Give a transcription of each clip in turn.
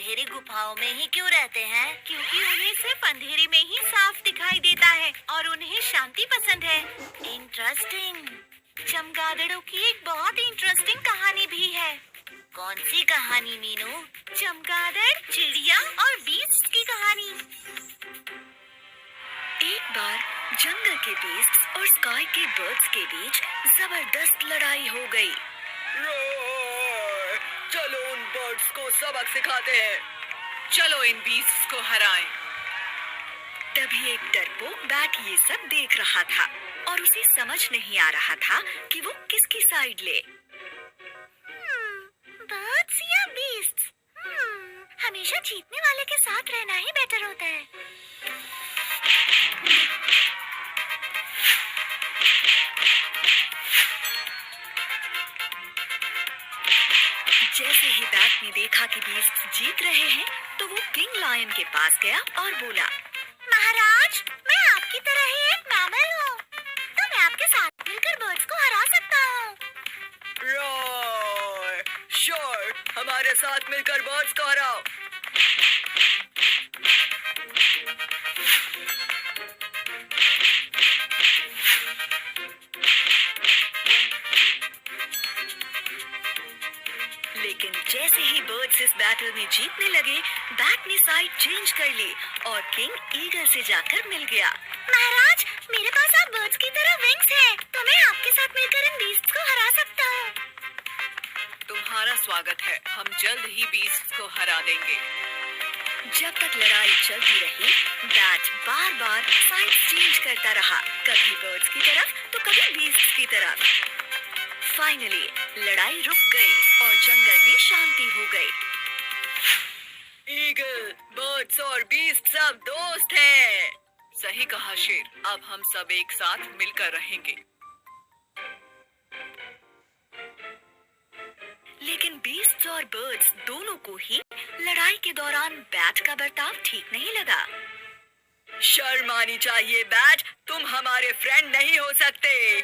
अंधेरी गुफाओं में ही क्यों रहते हैं? क्योंकि उन्हें सिर्फ अंधेरे में ही साफ दिखाई देता है और उन्हें शांति पसंद है। इंटरेस्टिंग। चमगादड़ों की एक बहुत इंटरेस्टिंग कहानी भी है। कौन सी कहानी मीनू? चमगादड़, चिड़िया और बीस्ट की कहानी। एक बार जंगल के बीस्ट्स और स्काई के बर्ड्स के बीच जबरदस्त लड़ाई हो गई। चलो उन बर्ड्स को सबक सिखाते हैं। चलो इन बीस्ट्स को हराएं। तभी एक डरपोक बैट ये सब देख रहा था और उसे समझ नहीं आ रहा था कि वो किसकी साइड ले। बर्ड्स या बीस्ट्स? हमेशा जीतने वाले के साथ रहना ही बेटर होता है। जैसे ही बैट ने देखा कि बीस्ट्स जीत रहे हैं, तो वो किंग लायन के पास गया और बोला, महाराज, मैं आपकी तरह ही एक मैमल हूँ, तो मैं आपके साथ मिलकर बर्ड्स को हरा सकता हूँ। श्योर, हमारे साथ मिलकर बर्ड्स को हराओ। लेकिन जैसे ही बर्ड्स इस बैटल में जीतने लगे, बैट ने साइड चेंज कर ली और किंग ईगल से जाकर मिल गया। महाराज, मेरे पास आप बर्ड्स की तरह विंग्स हैं, तो मैं आपके साथ मिलकर इन बीस्ट्स को हरा सकता हूँ। तुम्हारा स्वागत है, हम जल्द ही बीस्ट्स को हरा देंगे। जब तक लड़ाई चलती रही, बैट बार बार साइड चेंज करता रहा, कभी बर्ड्स की तरफ तो कभी बीस्ट्स की तरफ। फाइनली लड़ाई रुक गई और जंगल में शांति हो गई। ईगल, बर्ड्स और बीस्ट सब दोस्त हैं। सही कहा शेर, अब हम सब एक साथ मिलकर रहेंगे। लेकिन बीस्ट्स और बर्ड्स दोनों को ही लड़ाई के दौरान बैट का बर्ताव ठीक नहीं लगा। शर्म आनी चाहिए बैट, तुम हमारे फ्रेंड नहीं हो सकते।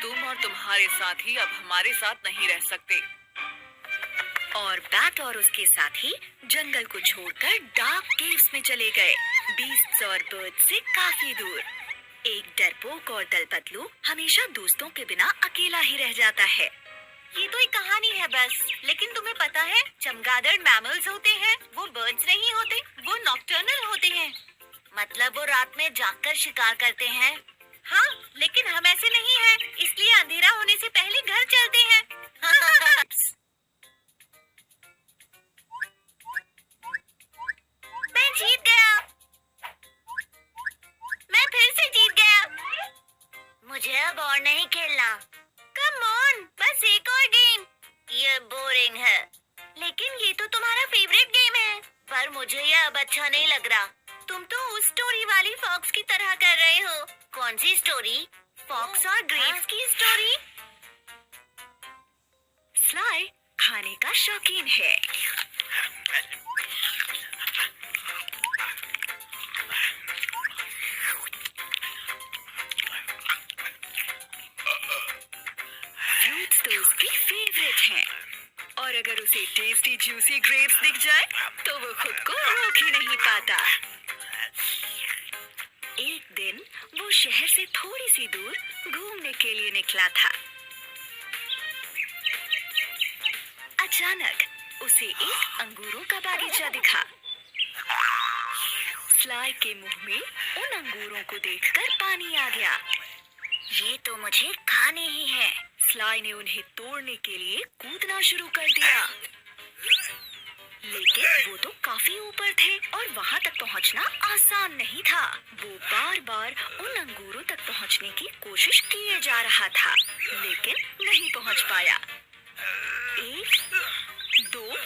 तुम और तुम्हारे साथी अब हमारे साथ नहीं रह सकते। और बैट और उसके साथी जंगल को छोड़कर डार्क केव्स में चले गए, बीस्ट्स और बर्ड्स से काफी दूर। एक डरपोक और दलपतलू हमेशा दोस्तों के बिना अकेला ही रह जाता है। ये तो एक कहानी है बस, लेकिन तुम्हें पता है चमगादड़ मैमल्स होते हैं, वो बर्ड्स नहीं होते, वो नॉकटर्नल होते हैं। मतलब वो रात में जागकर शिकार करते हैं? हाँ, लेकिन हम ऐसे नहीं हैं, इसलिए अंधेरा होने से पहले घर चलते हैं। मैं जीत गया। मैं फिर से जीत गया। मुझे अब और नहीं खेलना। कम ऑन, बस एक और गेम। ये बोरिंग है। लेकिन ये तो तुम्हारा फेवरेट गेम है। पर मुझे ये अब अच्छा नहीं लग रहा। तुम तो उस स्टोरी वाली फॉक्स की तरह कर रहे हो। कौन सी स्टोरी? फॉक्स और ग्रेप्स की स्टोरी। स्लाई खाने का शौकीन है। फ्रूट्स तो उसकी फेवरेट हैं और अगर उसे टेस्टी जूसी ग्रेप्स दिख जाए तो वो खुद को रोक ही नहीं पाता। एक दिन वो शहर से थोड़ी सी दूर घूमने के लिए निकला था। अचानक उसे एक अंगूरों का बागीचा दिखा। स्लाई के मुंह में उन अंगूरों को देखकर पानी आ गया। ये तो मुझे खाने ही है। स्लाई ने उन्हें तोड़ने के लिए कूदना शुरू कर दिया, लेकिन वो तो काफी ऊपर थे और वहां तक पहुंचना आसान नहीं था। वो बार बार उन अंगूरों तक पहुंचने की कोशिश किए जा रहा था, लेकिन नहीं पहुंच पाया। 1, 2,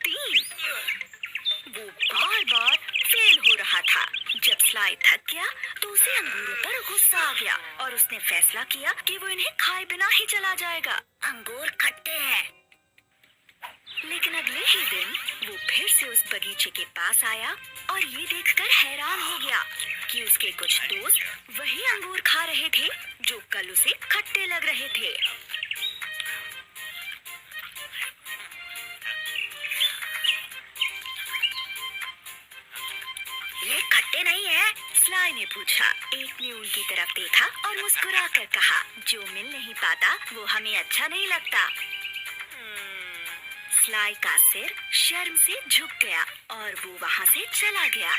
3 वो बार बार फेल हो रहा था। जब स्लाई थक गया तो उसे अंगूरों पर गुस्सा आ गया और उसने फैसला किया कि वो इन्हें खाए बिना ही चला जाएगा। अंगूर खट्टे हैं। लेकिन अगले ही दिन वो फिर से उस बगीचे के पास आया और ये देखकर हैरान हो गया कि उसके कुछ दोस्त वही अंगूर खा रहे थे जो कल उसे खट्टे लग रहे थे। नहीं है? स्लाई ने पूछा। एक ने उनकी तरफ देखा और मुस्कुरा कर कहा, जो मिल नहीं पाता वो हमें अच्छा नहीं लगता। स्लाई का सिर शर्म से झुक गया और वो वहाँ से चला गया।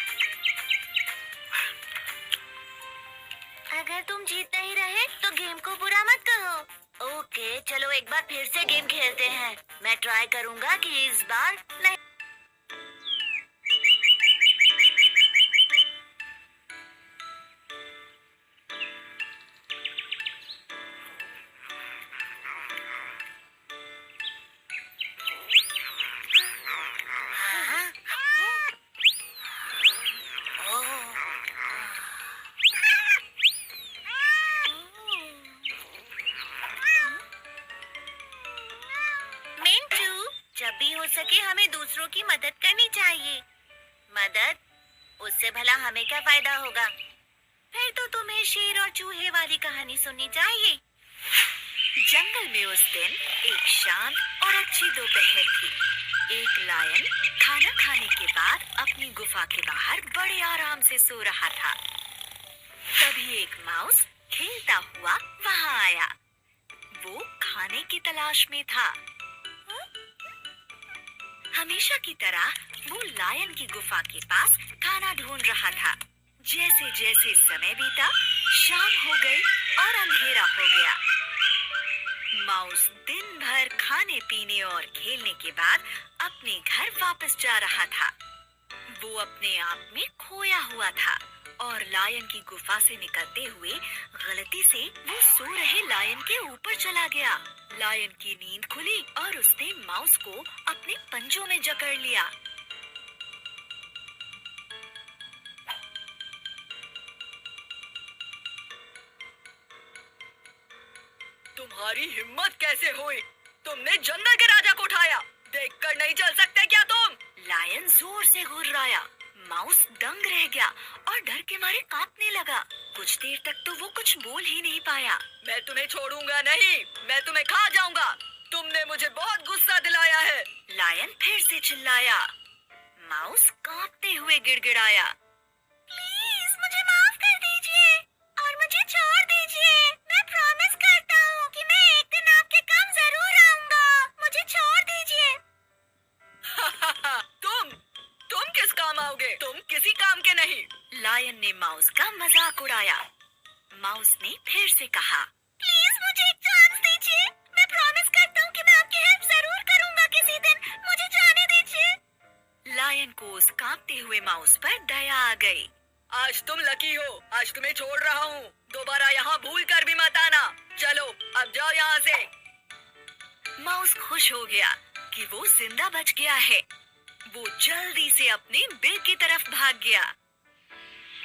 अगर तुम जीत नहीं रहे तो गेम को बुरा मत कहो। ओके, चलो एक बार फिर से गेम खेलते हैं। मैं ट्राई करूंगा कि इस बार नहीं। जब भी हो सके हमें दूसरों की मदद करनी चाहिए। मदद? उससे भला हमें क्या फायदा होगा? फिर तो तुम्हें शेर और चूहे वाली कहानी सुननी चाहिए। जंगल में उस दिन एक शांत और अच्छी दोपहर थी। एक लायन खाना खाने के बाद अपनी गुफा के बाहर बड़े आराम से सो रहा था। तभी एक माउस खेलता हुआ वहां आया। वो खाने की तलाश में था। हमेशा की तरह वो लायन की गुफा के पास खाना ढूंढ रहा था। जैसे जैसे समय बीता, शाम हो गई और अंधेरा हो गया। माउस दिन भर खाने पीने और खेलने के बाद अपने घर वापस जा रहा था। वो अपने आप में खोया हुआ था और लायन की गुफा से निकलते हुए गलती से वो सो रहे लायन के ऊपर चला गया। लायन की नींद खुली और उसने माउस को अपने पंजों में जकड़ लिया। तुम्हारी हिम्मत कैसे हुई? तुमने जंगल के राजा को उठाया। देखकर नहीं चल सकते क्या तुम? लायन जोर से घुर्राया। माउस दंग रह गया और डर के मारे कांपने लगा। कुछ देर तक तो वो कुछ बोल ही नहीं पाया। मैं तुम्हें छोड़ूंगा नहीं, मैं तुम्हें खा जाऊंगा। तुमने मुझे बहुत गुस्सा दिलाया है। लायन फिर से चिल्लाया। माउस कांपते हुए गिड़गिड़ाया, प्लीज मुझे माफ कर दीजिए और मुझे छोड़ दीजिए। मैं प्रॉमिस करता हूँ कि मैं एक दिन आपके काम जरूर आऊंगा। मुझे छोड़ दीजिए। तुम किस काम आओगे? तुम किसी काम के नहीं। लायन ने माउस का मजाक उड़ाया। माउस ने फिर से कहा, प्लीज मुझे एक चांस दीजिए। मैं प्रॉमिस करता हूँ कि मैं आपकी हेल्प जरूर करूंगा किसी दिन। मुझे जाने दीजिए। लायन को उस कांपते हुए माउस पर दया आ गई। आज तुम लकी हो, आज तुम्हें छोड़ रहा हूँ। दोबारा यहाँ भूल कर भी मत आना। चलो अब जाओ यहाँ से। माउस खुश हो गया कि वो जिंदा बच गया है। वो जल्दी से अपने बिल की तरफ भाग गया।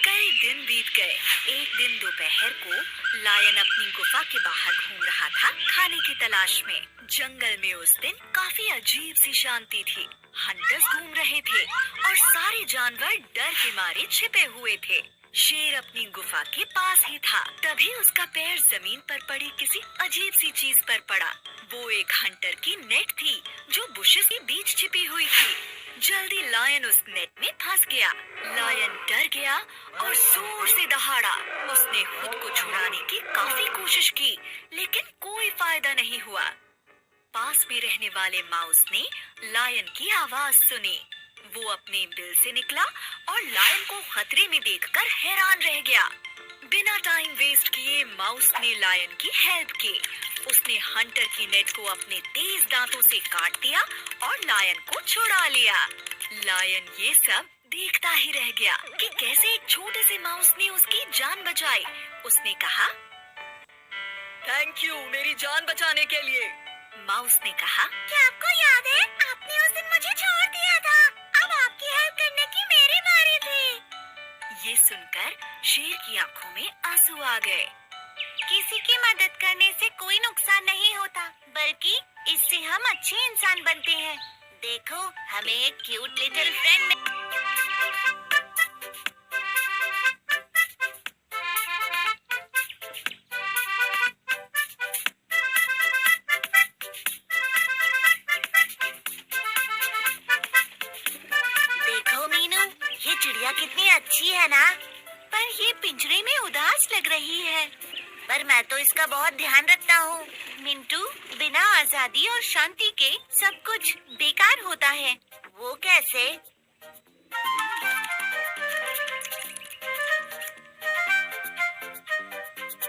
कई दिन बीत गए। एक दिन दोपहर को लायन अपनी गुफा के बाहर घूम रहा था खाने की तलाश में। जंगल में उस दिन काफी अजीब सी शांति थी। हंटर्स घूम रहे थे और सारे जानवर डर के मारे छिपे हुए थे। शेर अपनी गुफा के पास ही था। तभी उसका पैर जमीन पर पड़ी किसी अजीब सी चीज पर पड़ा। वो एक हंटर की नेट थी जो बुशेस के बीच छिपी हुई थी। जल्दी लायन उस नेट में फंस गया। लायन डर गया और जोर से दहाड़ा। उसने खुद को छुड़ाने की काफी कोशिश की, लेकिन कोई फायदा नहीं हुआ। पास में रहने वाले माउस ने लायन की आवाज सुनी। वो अपने बिल से निकला और लायन को खतरे में देखकर हैरान रह गया। बिना टाइम वेस्ट किए माउस ने लायन की हेल्प की। उसने हंटर की नेट को अपने तेज दांतों से काट दिया और लायन को छुड़ा लिया। लायन ये सब देखता ही रह गया कि कैसे एक छोटे से माउस ने उसकी जान बचाई। उसने कहा, थैंक यू मेरी जान बचाने के लिए। माउस ने कहा, क्या आपको याद है आपने उस दिन मुझे छोड़ दिया था? अब आपकी हेल्प करने की मेरी बारी थी। ये सुनकर शेर की आंखों में आंसू आ गए। किसी की मदद करने से कोई नुकसान नहीं होता, बल्कि इससे हम अच्छे इंसान बनते हैं। देखो, हमें एक क्यूट लिटिल फ्रेंड देखो मीनू, ये चिड़िया कितनी अच्छी है ना। पर ये पिंजरे में उदास लग रही है। पर मैं तो इसका बहुत ध्यान रखता हूँ। मिंटू, बिना आजादी और शांति के सब कुछ बेकार होता है। वो कैसे?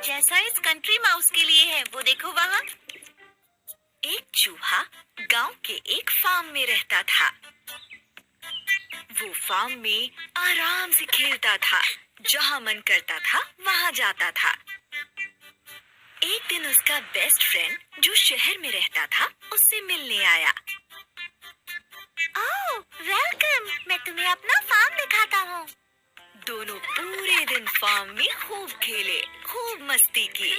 जैसा इस कंट्री माउस के लिए है, वो देखो वहाँ। एक चूहा गांव के एक फार्म में रहता था। वो फार्म में आराम से खेलता था, जहाँ मन करता था वहाँ जाता था। एक दिन उसका बेस्ट फ्रेंड जो शहर में रहता था उससे मिलने आया। ओह, वेलकम। मैं तुम्हें अपना फार्म दिखाता हूँ। दोनों पूरे दिन फार्म में खूब खेले, खूब मस्ती की।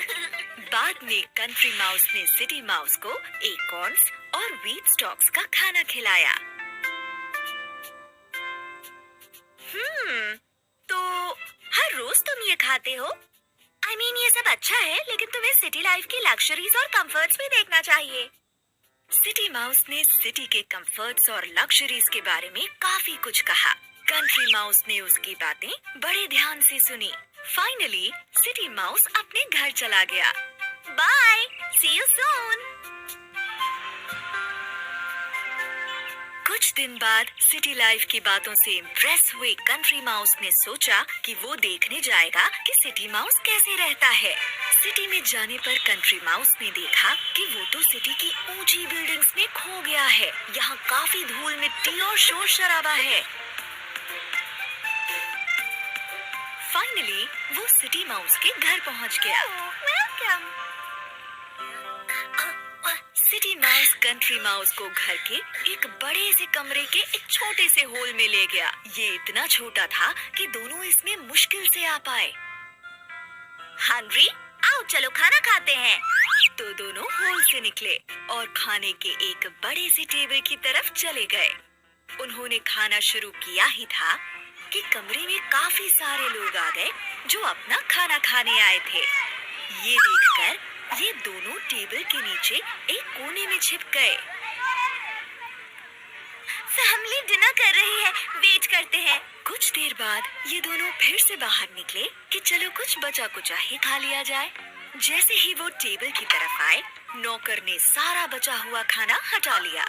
बाद में कंट्री माउस ने सिटी माउस को एकॉर्न्स और व्हीट स्टॉक्स का खाना खिलाया। तो हर रोज तुम ये खाते हो? I mean, ये सब अच्छा है, लेकिन तुम्हें सिटी लाइफ की लग्जरीज और कंफर्ट्स भी देखना चाहिए। सिटी माउस ने सिटी के कंफर्ट्स और लग्जरीज के बारे में काफी कुछ कहा। कंट्री माउस ने उसकी बातें बड़े ध्यान से सुनी। फाइनली सिटी माउस अपने घर चला गया। Bye, see you soon. कुछ दिन बाद सिटी लाइफ की बातों से इम्प्रेस हुए कंट्री माउस ने सोचा कि वो देखने जाएगा कि सिटी माउस कैसे रहता है। सिटी में जाने पर कंट्री माउस ने देखा कि वो तो सिटी की ऊंची बिल्डिंग्स में खो गया है। यहाँ काफी धूल मिट्टी और शोर शराबा है। फाइनली वो सिटी माउस के घर पहुँच गया। Welcome. City mouse country mouse को घर के एक बड़े से कमरे के एक छोटे से होल में ले गया। ये इतना छोटा था कि दोनों इसमें मुश्किल से आ पाए। हंग्री? आओ चलो खाना खाते हैं। तो दोनों होल से निकले और खाने के एक बड़े से टेबल की तरफ चले गए। उन्होंने खाना शुरू किया ही था कि कमरे में काफी सारे लोग आ गए जो अपना खाना खाने आए थे। ये देखकर ये दोनों टेबल के नीचे एक कोने में छिप गए। फैमिली डिनर कर रही है, वेट करते हैं। कुछ देर बाद ये दोनों फिर से बाहर निकले कि चलो कुछ बचा कुचा ही खा लिया जाए। जैसे ही वो टेबल की तरफ आए, नौकर ने सारा बचा हुआ खाना हटा लिया।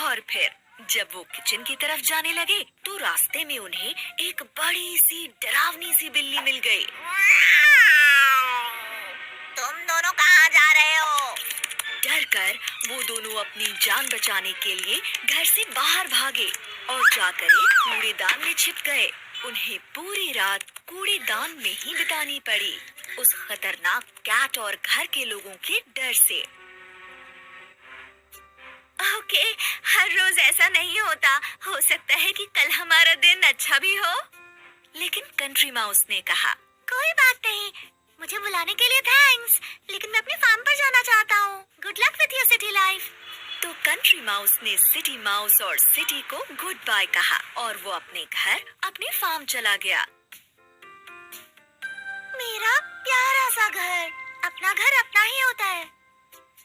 और फिर जब वो किचन की तरफ जाने लगे तो रास्ते में उन्हें एक बड़ी सी डरावनी सी बिल्ली मिल गई। तुम दोनों कहाँ जा रहे हो? डर कर वो दोनों अपनी जान बचाने के लिए घर से बाहर भागे और जाकर एक कूड़ेदान में छिप गए। उन्हें पूरी रात कूड़ेदान में ही बितानी पड़ी, उस खतरनाक कैट और घर के लोगों के डर से। ओके, हर रोज ऐसा नहीं होता। हो सकता है कि कल हमारा दिन अच्छा भी हो। लेकिन कंट्री माउस ने कहा, कोई बात नहीं, मुझे बुलाने के लिए थैंक्स, लेकिन मैं अपने फार्म पर जाना चाहता हूँ। Good luck with your city life. तो कंट्री माउस ने सिटी माउस और सिटी को गुड बाय कहा और वो अपने घर, अपने फार्म चला गया। मेरा प्यारा सा घर। अपना घर अपना ही होता है।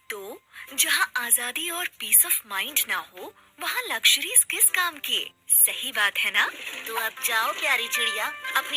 तो जहाँ आजादी और पीस ऑफ माइंड ना हो, वहाँ लग्जरीज किस काम की? सही बात है ना? तो अब जाओ प्यारी चिड़िया, अपनी